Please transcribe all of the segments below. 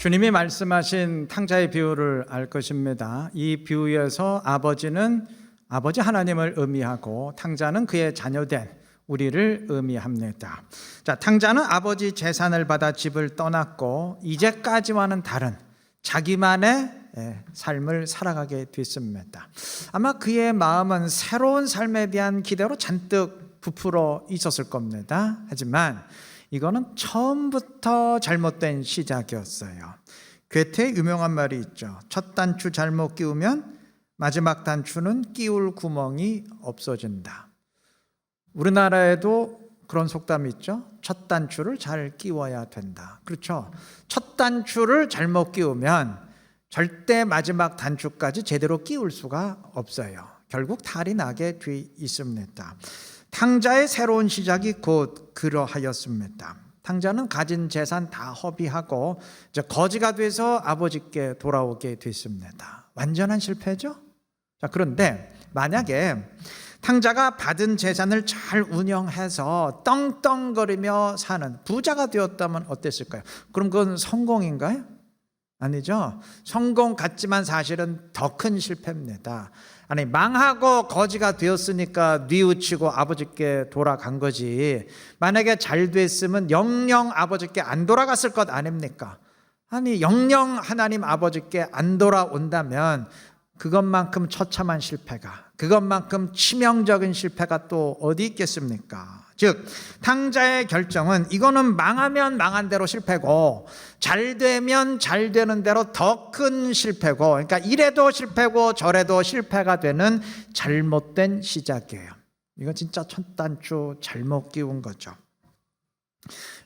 주님이 말씀하신 탕자의 비유를 알 것입니다. 이 비유에서 아버지는 아버지 하나님을 의미하고 탕자는 그의 자녀된 우리를 의미합니다. 자, 탕자는 아버지 재산을 받아 집을 떠났고 이제까지와는 다른 자기만의 삶을 살아가게 됐습니다. 아마 그의 마음은 새로운 삶에 대한 기대로 잔뜩 부풀어 있었을 겁니다. 하지만 이거는 처음부터 잘못된 시작이었어요. 괴테의 유명한 말이 있죠. 첫 단추 잘못 끼우면 마지막 단추는 끼울 구멍이 없어진다. 우리나라에도 그런 속담이 있죠. 첫 단추를 잘 끼워야 된다. 그렇죠. 첫 단추를 잘못 끼우면 절대 마지막 단추까지 제대로 끼울 수가 없어요. 결국 탈이 나게 돼 있습니다. 탕자의 새로운 시작이 곧 그러하였습니다. 탕자는 가진 재산 다 허비하고 이제 거지가 돼서 아버지께 돌아오게 됐습니다. 완전한 실패죠? 자, 그런데 만약에 탕자가 받은 재산을 잘 운영해서 떵떵거리며 사는 부자가 되었다면 어땠을까요? 그럼 그건 성공인가요? 아니죠. 성공 같지만 사실은 더 큰 실패입니다. 아니, 망하고 거지가 되었으니까 뉘우치고 아버지께 돌아간 거지. 만약에 잘 됐으면 영영 아버지께 안 돌아갔을 것 아닙니까? 아니, 영영 하나님 아버지께 안 돌아온다면 그것만큼 처참한 실패가, 그것만큼 치명적인 실패가 또 어디 있겠습니까? 즉, 탕자의 결정은 이거는 망하면 망한 대로 실패고 잘 되면 잘 되는 대로 더 큰 실패고, 그러니까 이래도 실패고 저래도 실패가 되는 잘못된 시작이에요. 이건 진짜 첫 단추 잘못 끼운 거죠.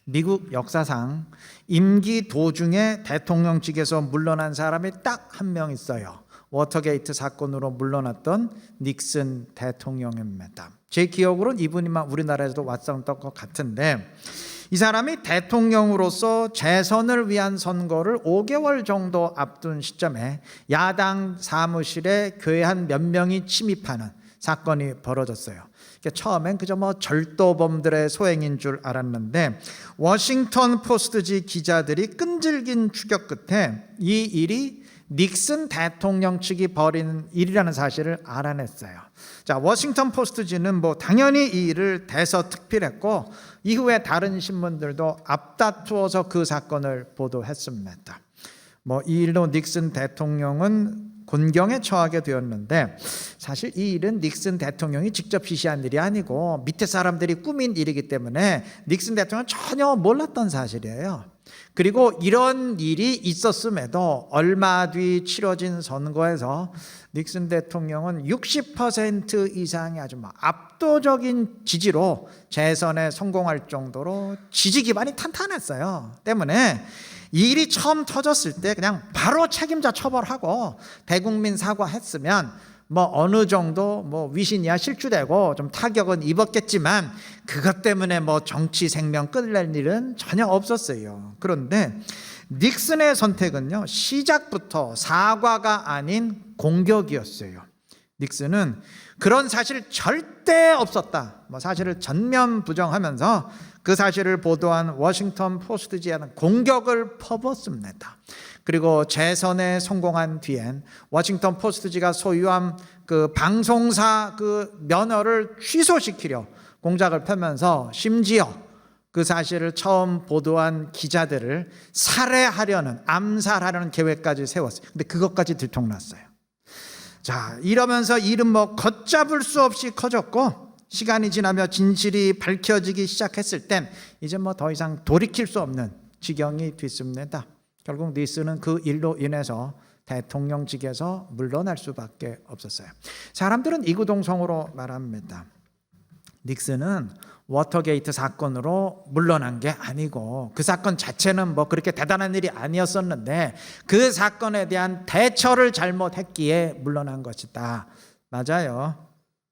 미국 역사상 임기 도중에 대통령직에서 물러난 사람이 딱 한 명 있어요. 워터게이트 사건으로 물러났던 닉슨 대통령입니다. 제 기억으로는 이분이만 우리나라에서도 왔었던 것 같은데, 이 사람이 대통령으로서 재선을 위한 선거를 5개월 정도 앞둔 시점에 야당 사무실에 교회 한 몇 명이 침입하는 사건이 벌어졌어요. 처음엔 그저 절도범들의 소행인 줄 알았는데 워싱턴 포스트지 기자들이 끈질긴 추격 끝에 이 일이 닉슨 대통령 측이 벌인 일이라는 사실을 알아냈어요. 자, 워싱턴 포스트지는 당연히 이 일을 대서특필했고 이후에 다른 신문들도 앞다투어서 그 사건을 보도했습니다. 이 일로 닉슨 대통령은 곤경에 처하게 되었는데, 사실 이 일은 닉슨 대통령이 직접 지시한 일이 아니고 밑에 사람들이 꾸민 일이기 때문에 닉슨 대통령은 전혀 몰랐던 사실이에요. 그리고 이런 일이 있었음에도 얼마 뒤 치러진 선거에서 닉슨 대통령은 60% 이상의 아주 압도적인 지지로 재선에 성공할 정도로 지지 기반이 탄탄했어요. 때문에 이 일이 처음 터졌을 때 그냥 바로 책임자 처벌하고 대국민 사과했으면 어느 정도 위신이야 실추되고 좀 타격은 입었겠지만 그것 때문에 정치 생명 끝낼 일은 전혀 없었어요. 그런데 닉슨의 선택은요, 시작부터 사과가 아닌 공격이었어요. 닉슨은 그런 사실 절대 없었다, 사실을 전면 부정하면서 그 사실을 보도한 워싱턴 포스트지에는 공격을 퍼붓습니다. 그리고 재선에 성공한 뒤엔 워싱턴 포스트지가 소유한 그 방송사 그 면허를 취소시키려 공작을 펴면서 심지어 그 사실을 처음 보도한 기자들을 살해하려는, 암살하려는 계획까지 세웠어요. 근데 그것까지 들통났어요. 자, 이러면서 일은 걷잡을 수 없이 커졌고, 시간이 지나며 진실이 밝혀지기 시작했을 땐 이제 더 이상 돌이킬 수 없는 지경이 됐습니다. 결국 닉슨은 그 일로 인해서 대통령직에서 물러날 수밖에 없었어요. 사람들은 이구동성으로 말합니다. 닉슨은 워터게이트 사건으로 물러난 게 아니고 그 사건 자체는 그렇게 대단한 일이 아니었었는데 그 사건에 대한 대처를 잘못했기에 물러난 것이다. 맞아요.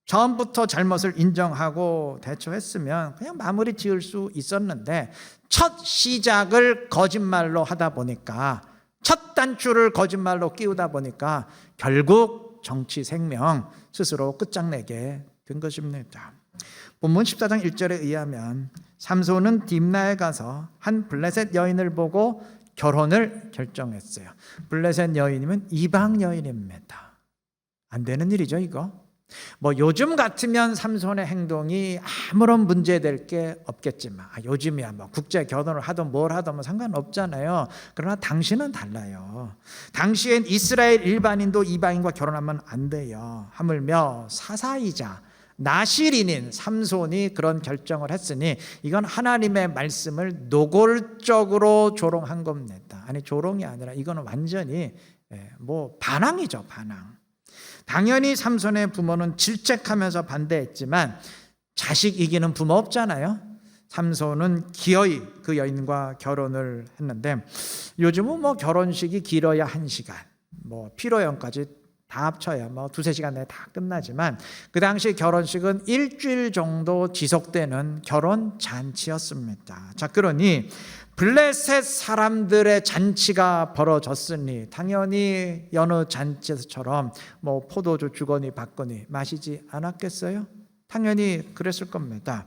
처음부터 잘못을 인정하고 대처했으면 그냥 마무리 지을 수 있었는데 첫 시작을 거짓말로 하다 보니까, 첫 단추를 거짓말로 끼우다 보니까 결국 정치 생명 스스로 끝장내게 된 것입니다. 본문 14장 1절에 의하면 삼손은 딥나에 가서 한 블레셋 여인을 보고 결혼을 결정했어요. 블레셋 여인이면 이방 여인입니다. 안 되는 일이죠, 이거. 뭐 요즘 같으면 삼손의 행동이 아무런 문제될 게 없겠지만, 요즘이야 뭐 국제 결혼을 하든 뭘 하든 뭐 상관없잖아요. 그러나 당시는 달라요. 당시엔 이스라엘 일반인도 이방인과 결혼하면 안 돼요. 하물며 사사이자 나실인인 삼손이 그런 결정을 했으니 이건 하나님의 말씀을 노골적으로 조롱한 겁니다. 아니, 조롱이 아니라 이거는 완전히 뭐 반항이죠, 반항. 당연히 삼손의 부모는 질책하면서 반대했지만 자식 이기는 부모 없잖아요. 삼손은 기어이 그 여인과 결혼을 했는데, 요즘은 뭐 결혼식이 길어야 1시간, 뭐 피로연까지 다 합쳐야 뭐 2-3시간 내에 다 끝나지만, 그 당시 결혼식은 일주일 정도 지속되는 결혼 잔치였습니다. 자, 그러니 블레셋 사람들의 잔치가 벌어졌으니 당연히 여느 잔치에서처럼 뭐 포도주 주거니 받거니 마시지 않았겠어요? 당연히 그랬을 겁니다.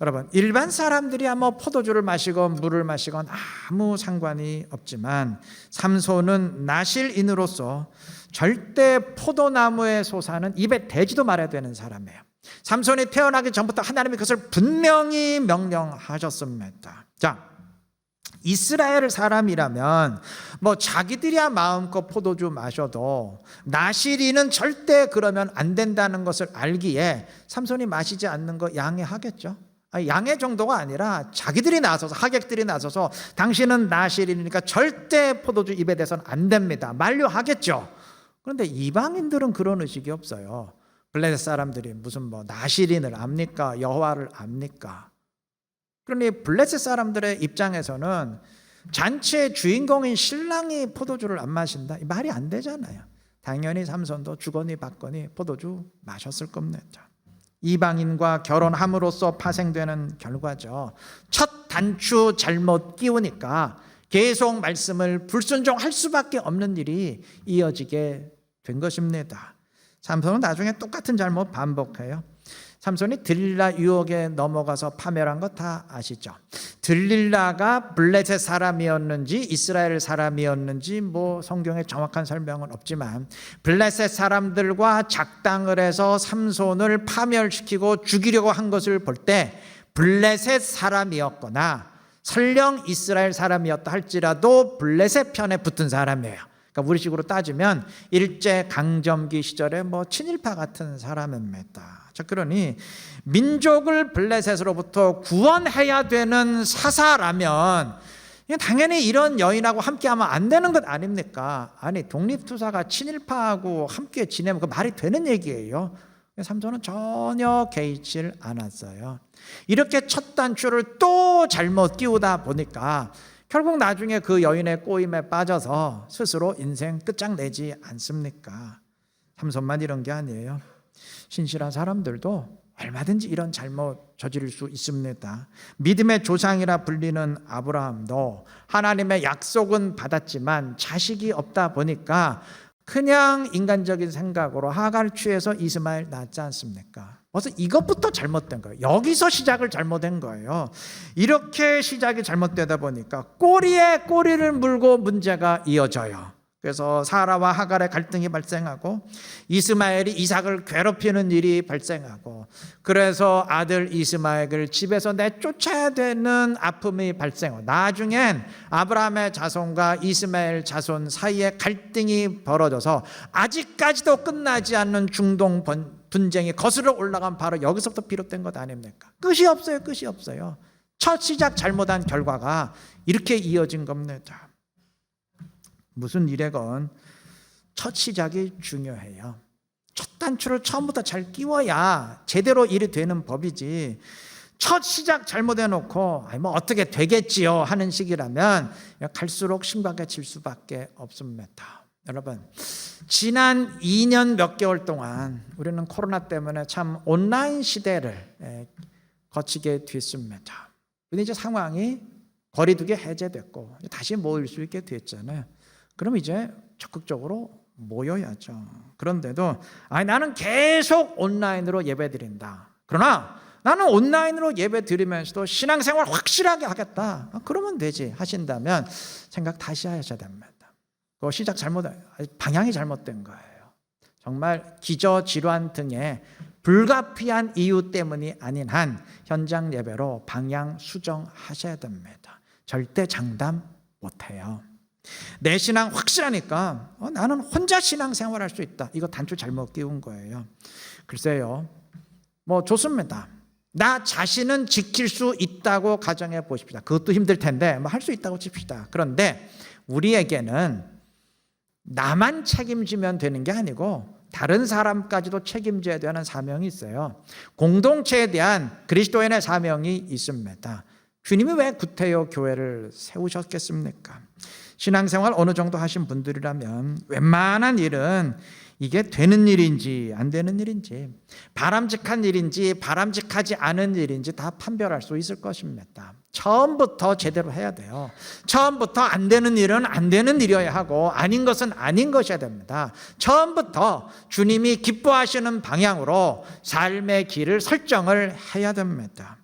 여러분, 일반 사람들이야 뭐 포도주를 마시건 물을 마시건 아무 상관이 없지만 삼손은 나실인으로서 절대 포도나무의 솟아는 입에 대지도 말아야 되는 사람이에요. 삼손이 태어나기 전부터 하나님이 그것을 분명히 명령하셨습니다. 자, 이스라엘 사람이라면 뭐 자기들이야 마음껏 포도주 마셔도 나실인은 절대 그러면 안 된다는 것을 알기에 삼손이 마시지 않는 거 양해하겠죠. 양해 정도가 아니라 자기들이 나서서, 하객들이 나서서 당신은 나실인이니까 절대 포도주 입에 대서는 안 됩니다, 만류하겠죠. 그런데 이방인들은 그런 의식이 없어요. 블레셋 사람들이 무슨 뭐 나실인을 압니까? 여호와를 압니까? 그러니 블레셋 사람들의 입장에서는 잔치의 주인공인 신랑이 포도주를 안 마신다, 말이 안 되잖아요. 당연히 삼손도 주거니 받거니 포도주 마셨을 겁니다. 이방인과 결혼함으로써 파생되는 결과죠. 첫 단추 잘못 끼우니까 계속 말씀을 불순종할 수밖에 없는 일이 이어지게 된 것입니다. 삼손은 나중에 똑같은 잘못 반복해요. 삼손이 들릴라 유혹에 넘어가서 파멸한 거 다 아시죠? 들릴라가 블레셋 사람이었는지 이스라엘 사람이었는지 뭐 성경에 정확한 설명은 없지만 블레셋 사람들과 작당을 해서 삼손을 파멸시키고 죽이려고 한 것을 볼 때 블레셋 사람이었거나 설령 이스라엘 사람이었다 할지라도 블레셋 편에 붙은 사람이에요. 그러니까 우리식으로 따지면 일제 강점기 시절에 뭐 친일파 같은 사람입니다. 자, 그러니 민족을 블레셋으로부터 구원해야 되는 사사라면 당연히 이런 여인하고 함께하면 안 되는 것 아닙니까? 아니, 독립투사가 친일파하고 함께 지내면 그 말이 되는 얘기예요. 삼손은 전혀 개의치 않았어요. 이렇게 첫 단추를 또 잘못 끼우다 보니까 결국 나중에 그 여인의 꼬임에 빠져서 스스로 인생 끝장내지 않습니까? 삼손만 이런 게 아니에요. 신실한 사람들도 얼마든지 이런 잘못 저지를 수 있습니다. 믿음의 조상이라 불리는 아브라함도 하나님의 약속은 받았지만 자식이 없다 보니까 그냥 인간적인 생각으로 하가를 취해서 이스마엘 낳지 않습니까? 벌써 이것부터 잘못된 거예요. 여기서 시작을 잘못한 거예요. 이렇게 시작이 잘못되다 보니까 꼬리에 꼬리를 물고 문제가 이어져요. 그래서 사라와 하갈의 갈등이 발생하고 이스마엘이 이삭을 괴롭히는 일이 발생하고, 그래서 아들 이스마엘을 집에서 내쫓아야 되는 아픔이 발생하고, 나중엔 아브라함의 자손과 이스마엘 자손 사이에 갈등이 벌어져서 아직까지도 끝나지 않는 중동 분쟁이 거슬러 올라간 바로 여기서부터 비롯된 것 아닙니까? 끝이 없어요. 끝이 없어요. 첫 시작 잘못한 결과가 이렇게 이어진 겁니다. 무슨 일에건 첫 시작이 중요해요. 첫 단추를 처음부터 잘 끼워야 제대로 일이 되는 법이지, 첫 시작 잘못해놓고 뭐 어떻게 되겠지요 하는 식이라면 갈수록 심각해질 수밖에 없습니다. 여러분, 지난 2년 몇 개월 동안 우리는 코로나 때문에 참 온라인 시대를 거치게 됐습니다. 근데 이제 상황이 거리두기 해제됐고 다시 모일 수 있게 됐잖아요. 그럼 이제 적극적으로 모여야죠. 그런데도 나는 계속 온라인으로 예배드린다. 그러나 나는 온라인으로 예배 드리면서도 신앙생활 확실하게 하겠다. 그러면 되지 하신다면 생각 다시 하셔야 됩니다. 그 시작 방향이 잘못된 거예요. 정말 기저질환 등의 불가피한 이유 때문이 아닌 한 현장 예배로 방향 수정하셔야 됩니다. 절대 장담 못해요. 내 신앙 확실하니까 나는 혼자 신앙생활할 수 있다. 이거 단추 잘못 끼운 거예요. 글쎄요, 좋습니다. 나 자신은 지킬 수 있다고 가정해 보십시다. 그것도 힘들 텐데 할 수 있다고 칩시다. 그런데 우리에게는 나만 책임지면 되는 게 아니고 다른 사람까지도 책임져야 되는 사명이 있어요. 공동체에 대한 그리스도인의 사명이 있습니다. 주님이 왜 구태여 교회를 세우셨겠습니까? 신앙생활 어느 정도 하신 분들이라면 웬만한 일은 이게 되는 일인지 안 되는 일인지, 바람직한 일인지 바람직하지 않은 일인지 다 판별할 수 있을 것입니다. 처음부터 제대로 해야 돼요. 처음부터 안 되는 일은 안 되는 일이어야 하고 아닌 것은 아닌 것이어야 됩니다. 처음부터 주님이 기뻐하시는 방향으로 삶의 길을 설정을 해야 됩니다.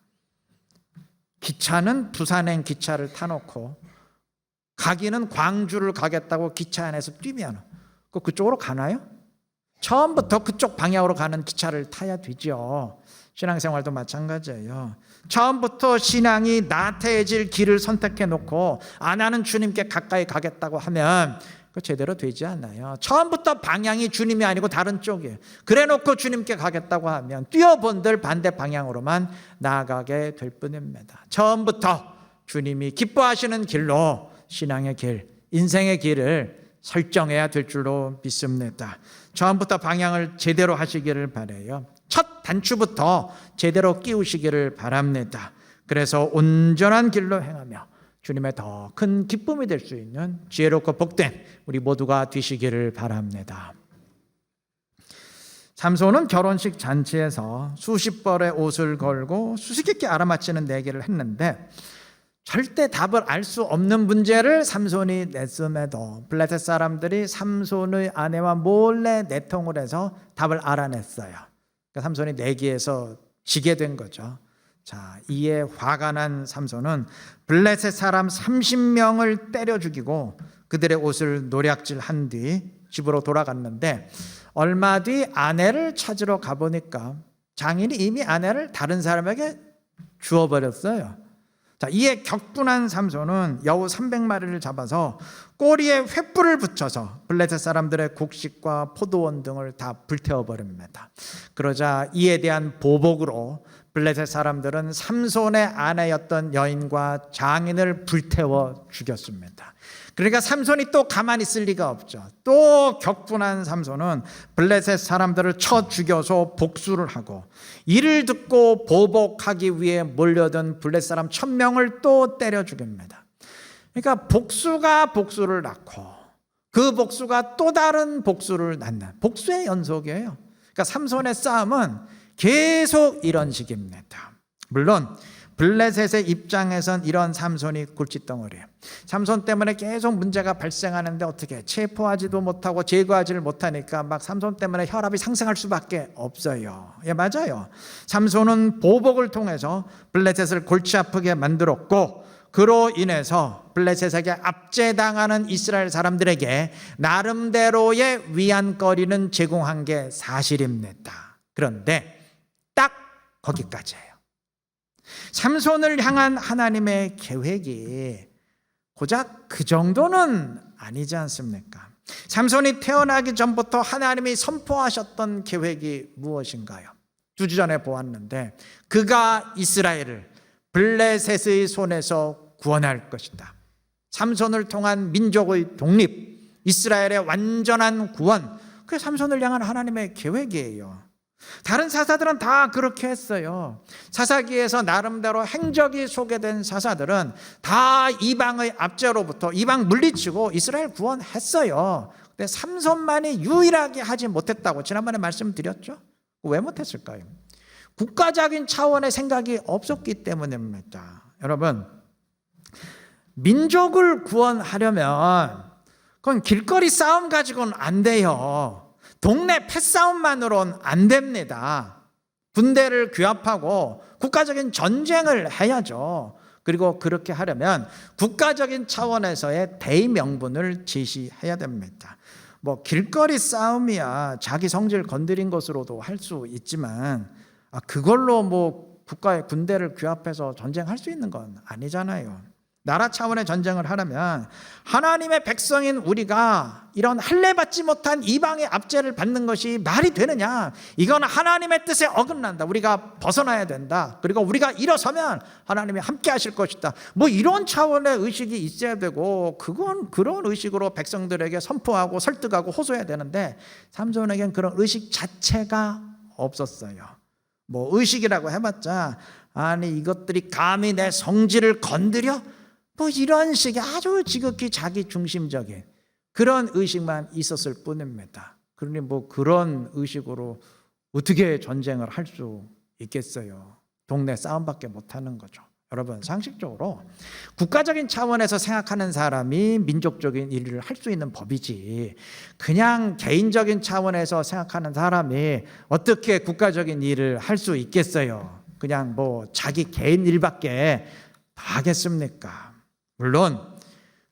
기차는 부산행 기차를 타놓고 가기는 광주를 가겠다고 기차 안에서 뛰면 그쪽으로 가나요? 처음부터 그쪽 방향으로 가는 기차를 타야 되죠. 신앙생활도 마찬가지예요. 처음부터 신앙이 나태해질 길을 선택해 놓고 나는 주님께 가까이 가겠다고 하면 그거 제대로 되지 않아요. 처음부터 방향이 주님이 아니고 다른 쪽이에요. 그래 놓고 주님께 가겠다고 하면 뛰어본들 반대 방향으로만 나아가게 될 뿐입니다. 처음부터 주님이 기뻐하시는 길로 신앙의 길, 인생의 길을 설정해야 될 줄로 믿습니다. 처음부터 방향을 제대로 하시기를 바라요. 첫 단추부터 제대로 끼우시기를 바랍니다. 그래서 온전한 길로 행하며 주님의 더 큰 기쁨이 될 수 있는 지혜롭고 복된 우리 모두가 되시기를 바랍니다. 삼손은 결혼식 잔치에서 수십 벌의 옷을 걸고 수수께끼 알아맞히는 내기를 했는데 절대 답을 알 수 없는 문제를 삼손이 냈음에도 블레셋 사람들이 삼손의 아내와 몰래 내통을 해서 답을 알아냈어요. 그러니까 삼손이 내기에서 지게 된 거죠. 자, 이에 화가 난 삼손은 블레셋 사람 30명을 때려 죽이고 그들의 옷을 노략질한 뒤 집으로 돌아갔는데 얼마 뒤 아내를 찾으러 가보니까 장인이 이미 아내를 다른 사람에게 주어버렸어요. 자, 이에 격분한 삼손은 여우 300마리를 잡아서 꼬리에 횃불을 붙여서 블레셋 사람들의 곡식과 포도원 등을 다 불태워버립니다. 그러자 이에 대한 보복으로 블레셋 사람들은 삼손의 아내였던 여인과 장인을 불태워 죽였습니다. 그러니까 삼손이 또 가만히 있을 리가 없죠. 또 격분한 삼손은 블레셋 사람들을 쳐 죽여서 복수를 하고 이를 듣고 보복하기 위해 몰려든 블레셋 사람 1000명을 또 때려 죽입니다. 그러니까 복수가 복수를 낳고 그 복수가 또 다른 복수를 낳는 복수의 연속이에요. 그러니까 삼손의 싸움은 계속 이런 식입니다. 물론 블레셋의 입장에선 이런 삼손이 골칫덩어리예요. 삼손 때문에 계속 문제가 발생하는데 어떻게 체포하지도 못하고 제거하지를 못하니까 막 삼손 때문에 혈압이 상승할 수밖에 없어요. 예, 맞아요. 삼손은 보복을 통해서 블레셋을 골치 아프게 만들었고 그로 인해서 블레셋에게 압제당하는 이스라엘 사람들에게 나름대로의 위안거리는 제공한 게 사실입니다. 그런데 딱 거기까지예요. 삼손을 향한 하나님의 계획이 고작 그 정도는 아니지 않습니까? 삼손이 태어나기 전부터 하나님이 선포하셨던 계획이 무엇인가요? 2주 전에 보았는데 그가 이스라엘을 블레셋의 손에서 구원할 것이다. 삼손을 통한 민족의 독립, 이스라엘의 완전한 구원, 그게 삼손을 향한 하나님의 계획이에요. 다른 사사들은 다 그렇게 했어요. 사사기에서 나름대로 행적이 소개된 사사들은 다 이방의 압제로부터 이방 물리치고 이스라엘 구원했어요. 근데 삼손만이 유일하게 하지 못했다고 지난번에 말씀드렸죠. 왜 못했을까요? 국가적인 차원의 생각이 없었기 때문입니다. 여러분, 민족을 구원하려면 그건 길거리 싸움 가지고는 안 돼요. 동네 패싸움만으로는 안 됩니다. 군대를 규합하고 국가적인 전쟁을 해야죠. 그리고 그렇게 하려면 국가적인 차원에서의 대의명분을 제시해야 됩니다. 뭐 길거리 싸움이야 자기 성질 건드린 것으로도 할 수 있지만 그걸로 뭐 국가의 군대를 규합해서 전쟁할 수 있는 건 아니잖아요. 나라 차원의 전쟁을 하려면 하나님의 백성인 우리가 이런 할례받지 못한 이방의 압제를 받는 것이 말이 되느냐? 이건 하나님의 뜻에 어긋난다. 우리가 벗어나야 된다. 그리고 우리가 일어서면 하나님이 함께 하실 것이다. 뭐 이런 차원의 의식이 있어야 되고 그건 그런 의식으로 백성들에게 선포하고 설득하고 호소해야 되는데 삼손에겐 그런 의식 자체가 없었어요. 뭐 의식이라고 해봤자 아니 이것들이 감히 내 성질을 건드려? 뭐 이런 식의 아주 지극히 자기 중심적인 그런 의식만 있었을 뿐입니다. 그러니 뭐 그런 의식으로 어떻게 전쟁을 할 수 있겠어요? 동네 싸움밖에 못하는 거죠. 여러분 상식적으로 국가적인 차원에서 생각하는 사람이 민족적인 일을 할 수 있는 법이지 그냥 개인적인 차원에서 생각하는 사람이 어떻게 국가적인 일을 할 수 있겠어요? 그냥 뭐 자기 개인 일밖에 다 하겠습니까? 물론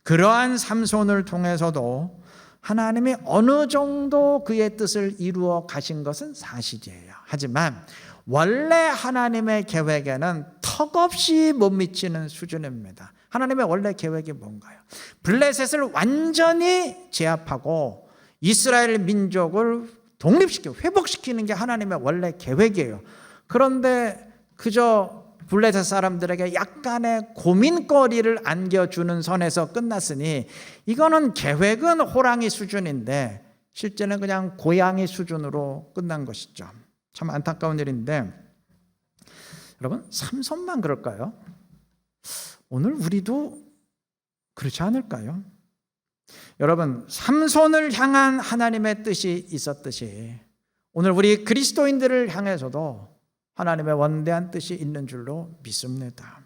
그러한 삼손을 통해서도 하나님이 어느 정도 그의 뜻을 이루어 가신 것은 사실이에요. 하지만 원래 하나님의 계획에는 턱없이 못 미치는 수준입니다. 하나님의 원래 계획이 뭔가요? 블레셋을 완전히 제압하고 이스라엘 민족을 독립시키고 회복시키는 게 하나님의 원래 계획이에요. 그런데 그저 블레셋 사람들에게 약간의 고민거리를 안겨주는 선에서 끝났으니 이거는 계획은 호랑이 수준인데 실제는 그냥 고양이 수준으로 끝난 것이죠. 참 안타까운 일인데 여러분 삼손만 그럴까요? 오늘 우리도 그렇지 않을까요? 여러분 삼손을 향한 하나님의 뜻이 있었듯이 오늘 우리 그리스도인들을 향해서도 하나님의 원대한 뜻이 있는 줄로 믿습니다.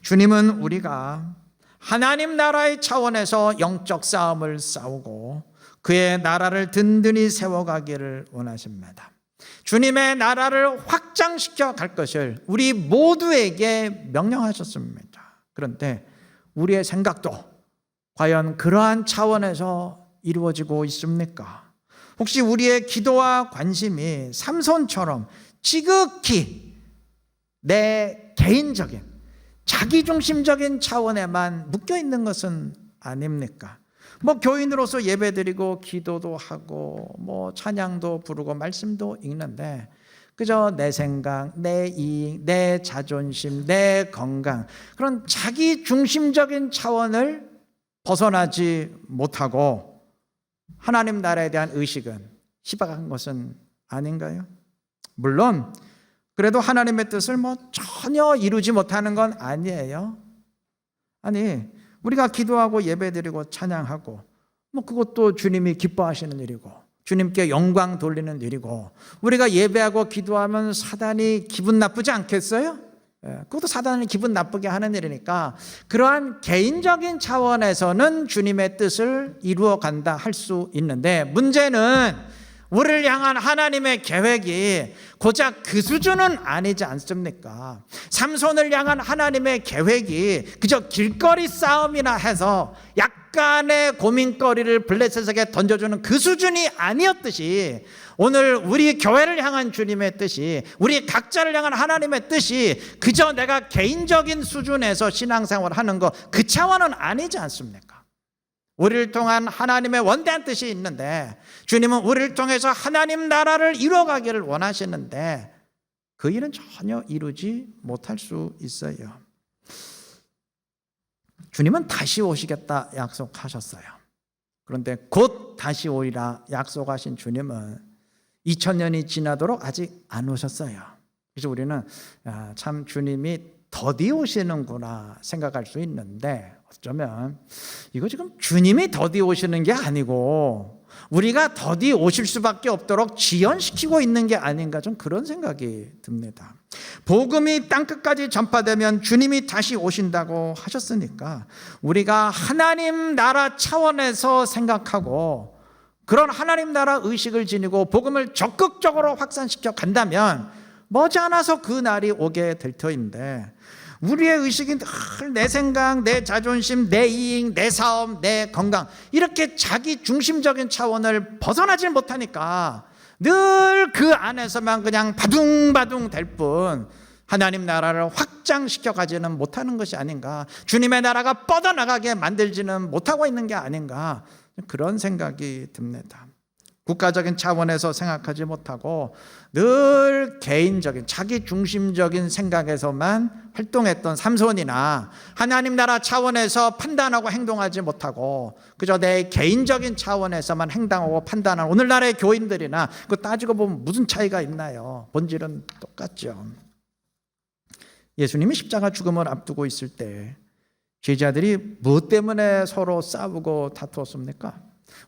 주님은 우리가 하나님 나라의 차원에서 영적 싸움을 싸우고 그의 나라를 든든히 세워가기를 원하십니다. 주님의 나라를 확장시켜 갈 것을 우리 모두에게 명령하셨습니다. 그런데 우리의 생각도 과연 그러한 차원에서 이루어지고 있습니까? 혹시 우리의 기도와 관심이 삼손처럼 지극히 내 개인적인 자기중심적인 차원에만 묶여있는 것은 아닙니까? 뭐 교인으로서 예배드리고 기도도 하고 뭐 찬양도 부르고 말씀도 읽는데 그저 내 생각, 내 이익, 내 자존심, 내 건강 그런 자기중심적인 차원을 벗어나지 못하고 하나님 나라에 대한 의식은 희박한 것은 아닌가요? 물론 그래도 하나님의 뜻을 뭐 전혀 이루지 못하는 건 아니에요. 아니 우리가 기도하고 예배드리고 찬양하고 뭐 그것도 주님이 기뻐하시는 일이고 주님께 영광 돌리는 일이고 우리가 예배하고 기도하면 사단이 기분 나쁘지 않겠어요? 그것도 사단을 기분 나쁘게 하는 일이니까 그러한 개인적인 차원에서는 주님의 뜻을 이루어 간다 할 수 있는데 문제는 우리를 향한 하나님의 계획이 고작 그 수준은 아니지 않습니까? 삼손을 향한 하나님의 계획이 그저 길거리 싸움이나 해서 약간의 고민거리를 블레셋에게 던져주는 그 수준이 아니었듯이 오늘 우리 교회를 향한 주님의 뜻이 우리 각자를 향한 하나님의 뜻이 그저 내가 개인적인 수준에서 신앙생활을 하는 거 그 차원은 아니지 않습니까? 우리를 통한 하나님의 원대한 뜻이 있는데 주님은 우리를 통해서 하나님 나라를 이루어가기를 원하시는데 그 일은 전혀 이루지 못할 수 있어요. 주님은 다시 오시겠다 약속하셨어요. 그런데 곧 다시 오리라 약속하신 주님은 2000년이 지나도록 아직 안 오셨어요. 그래서 우리는 참 주님이 더디 오시는구나 생각할 수 있는데 어쩌면 이거 지금 주님이 더디 오시는 게 아니고 우리가 더디 오실 수밖에 없도록 지연시키고 있는 게 아닌가 좀 그런 생각이 듭니다. 복음이 땅끝까지 전파되면 주님이 다시 오신다고 하셨으니까 우리가 하나님 나라 차원에서 생각하고 그런 하나님 나라 의식을 지니고 복음을 적극적으로 확산시켜 간다면 머지않아서 그 날이 오게 될 터인데 우리의 의식이 늘 내 생각, 내 자존심, 내 이익, 내 사업, 내 건강 이렇게 자기 중심적인 차원을 벗어나질 못하니까 늘 그 안에서만 그냥 바둥바둥 될 뿐 하나님 나라를 확장시켜 가지는 못하는 것이 아닌가, 주님의 나라가 뻗어나가게 만들지는 못하고 있는 게 아닌가, 그런 생각이 듭니다. 국가적인 차원에서 생각하지 못하고 늘 개인적인 자기 중심적인 생각에서만 활동했던 삼손이나 하나님 나라 차원에서 판단하고 행동하지 못하고 그저 내 개인적인 차원에서만 행동하고 판단하는 오늘날의 교인들이나 그거 따지고 보면 무슨 차이가 있나요? 본질은 똑같죠. 예수님이 십자가 죽음을 앞두고 있을 때 제자들이 무엇 때문에 서로 싸우고 다투었습니까?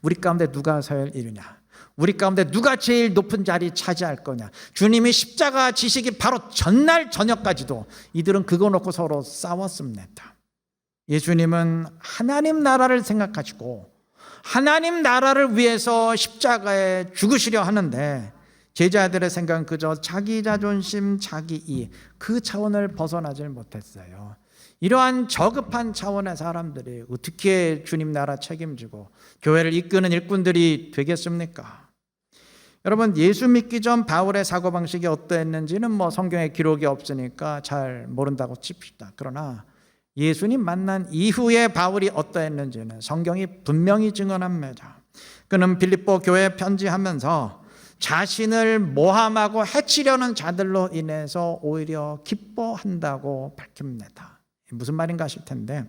우리 가운데 누가 서야 이르냐? 우리 가운데 누가 제일 높은 자리 차지할 거냐? 주님이 십자가 지시기 바로 전날 저녁까지도 이들은 그거 놓고 서로 싸웠습니다. 예수님은 하나님 나라를 생각하시고 하나님 나라를 위해서 십자가에 죽으시려 하는데 제자들의 생각은 그저 자기 자존심, 자기 이익 그 차원을 벗어나질 못했어요. 이러한 저급한 차원의 사람들이 어떻게 주님 나라 책임지고 교회를 이끄는 일꾼들이 되겠습니까? 여러분, 예수 믿기 전 바울의 사고방식이 어떠했는지는 성경에 기록이 없으니까 잘 모른다고 칩시다. 그러나 예수님 만난 이후에 바울이 어떠했는지는 성경이 분명히 증언합니다. 그는 빌립보 교회에 편지하면서 자신을 모함하고 해치려는 자들로 인해서 오히려 기뻐한다고 밝힙니다. 무슨 말인가 하실 텐데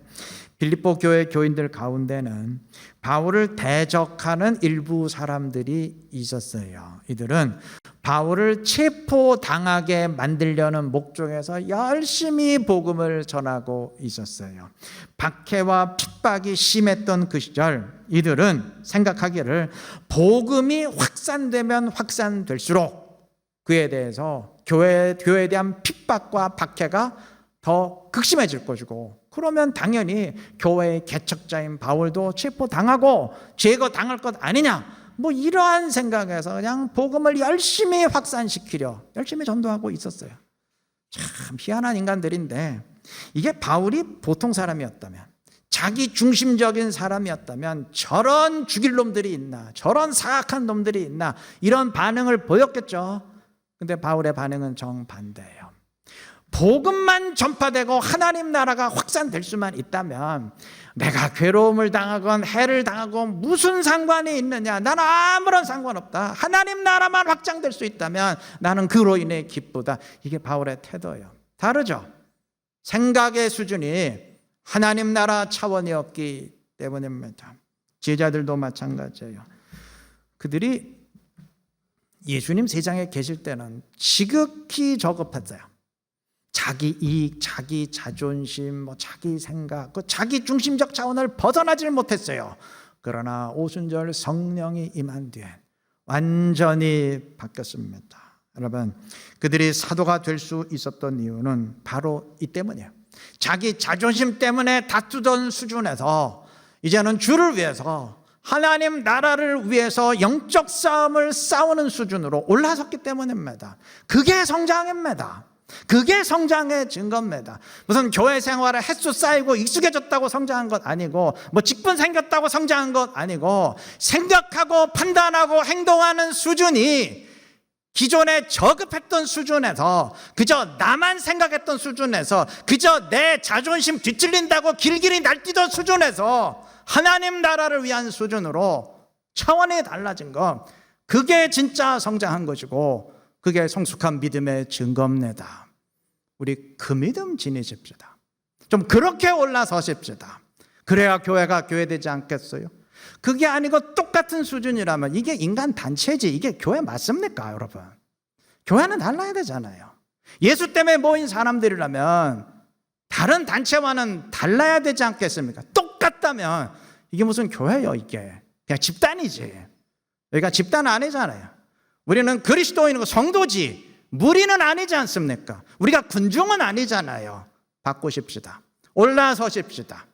빌립보 교회 교인들 가운데는 바울을 대적하는 일부 사람들이 있었어요. 이들은 바울을 체포당하게 만들려는 목적에서 열심히 복음을 전하고 있었어요. 박해와 핍박이 심했던 그 시절 이들은 생각하기를 복음이 확산되면 확산될수록 그에 대해서 교회에 대한 핍박과 박해가 더 극심해질 것이고 그러면 당연히 교회의 개척자인 바울도 체포당하고 제거당할 것 아니냐, 이러한 생각에서 그냥 복음을 열심히 확산시키려 열심히 전도하고 있었어요. 참 희한한 인간들인데 이게 바울이 보통 사람이었다면, 자기 중심적인 사람이었다면 저런 죽일 놈들이 있나, 저런 사악한 놈들이 있나 이런 반응을 보였겠죠. 근데 바울의 반응은 정반대예요. 복음만 전파되고 하나님 나라가 확산될 수만 있다면 내가 괴로움을 당하건 해를 당하건 무슨 상관이 있느냐, 나는 아무런 상관없다. 하나님 나라만 확장될 수 있다면 나는 그로 인해 기쁘다. 이게 바울의 태도예요. 다르죠. 생각의 수준이 하나님 나라 차원이었기 때문입니다. 제자들도 마찬가지예요. 그들이 예수님 세상에 계실 때는 지극히 저급했어요. 자기 이익, 자기 자존심, 자기 생각, 그 자기 중심적 차원을 벗어나질 못했어요. 그러나 오순절 성령이 임한 뒤에 완전히 바뀌었습니다. 여러분, 그들이 사도가 될 수 있었던 이유는 바로 이 때문이에요. 자기 자존심 때문에 다투던 수준에서 이제는 주를 위해서, 하나님 나라를 위해서 영적 싸움을 싸우는 수준으로 올라섰기 때문입니다. 그게 성장입니다. 그게 성장의 증거입니다. 무슨 교회 생활에 횟수 쌓이고 익숙해졌다고 성장한 것 아니고 직분 생겼다고 성장한 것 아니고 생각하고 판단하고 행동하는 수준이 기존에 저급했던 수준에서, 그저 나만 생각했던 수준에서, 그저 내 자존심 뒤틀린다고 길길이 날뛰던 수준에서 하나님 나라를 위한 수준으로 차원이 달라진 것, 그게 진짜 성장한 것이고 그게 성숙한 믿음의 증거입니다. 우리 그 믿음 지니십시다. 좀 그렇게 올라서십시다. 그래야 교회가 교회되지 않겠어요? 그게 아니고 똑같은 수준이라면 이게 인간 단체지, 이게 교회 맞습니까, 여러분? 교회는 달라야 되잖아요. 예수 때문에 모인 사람들이라면 다른 단체와는 달라야 되지 않겠습니까? 똑같다면 이게 무슨 교회예요? 이게 그냥 집단이지. 여기가 집단 아니잖아요. 우리는 그리스도인이고 성도지 무리는 아니지 않습니까? 우리가 군중은 아니잖아요. 바꾸십시다. 올라서십시다.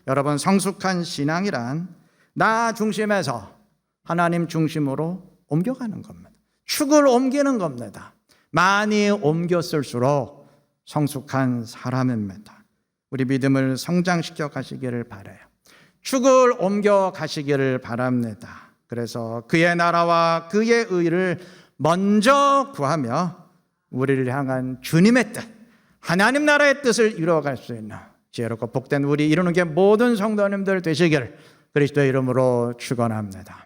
여러분, 성숙한 신앙이란 나 중심에서 하나님 중심으로 옮겨가는 겁니다. 축을 옮기는 겁니다. 많이 옮겨 쓸수록 성숙한 사람입니다. 우리 믿음을 성장시켜 가시기를 바라요. 축을 옮겨 가시기를 바랍니다. 그래서 그의 나라와 그의 의를 먼저 구하며 우리를 향한 주님의 뜻, 하나님 나라의 뜻을 이루어갈 수 있는 지혜롭고 복된 우리 이루는 게 모든 성도님들 되시기를 그리스도의 이름으로 축원합니다.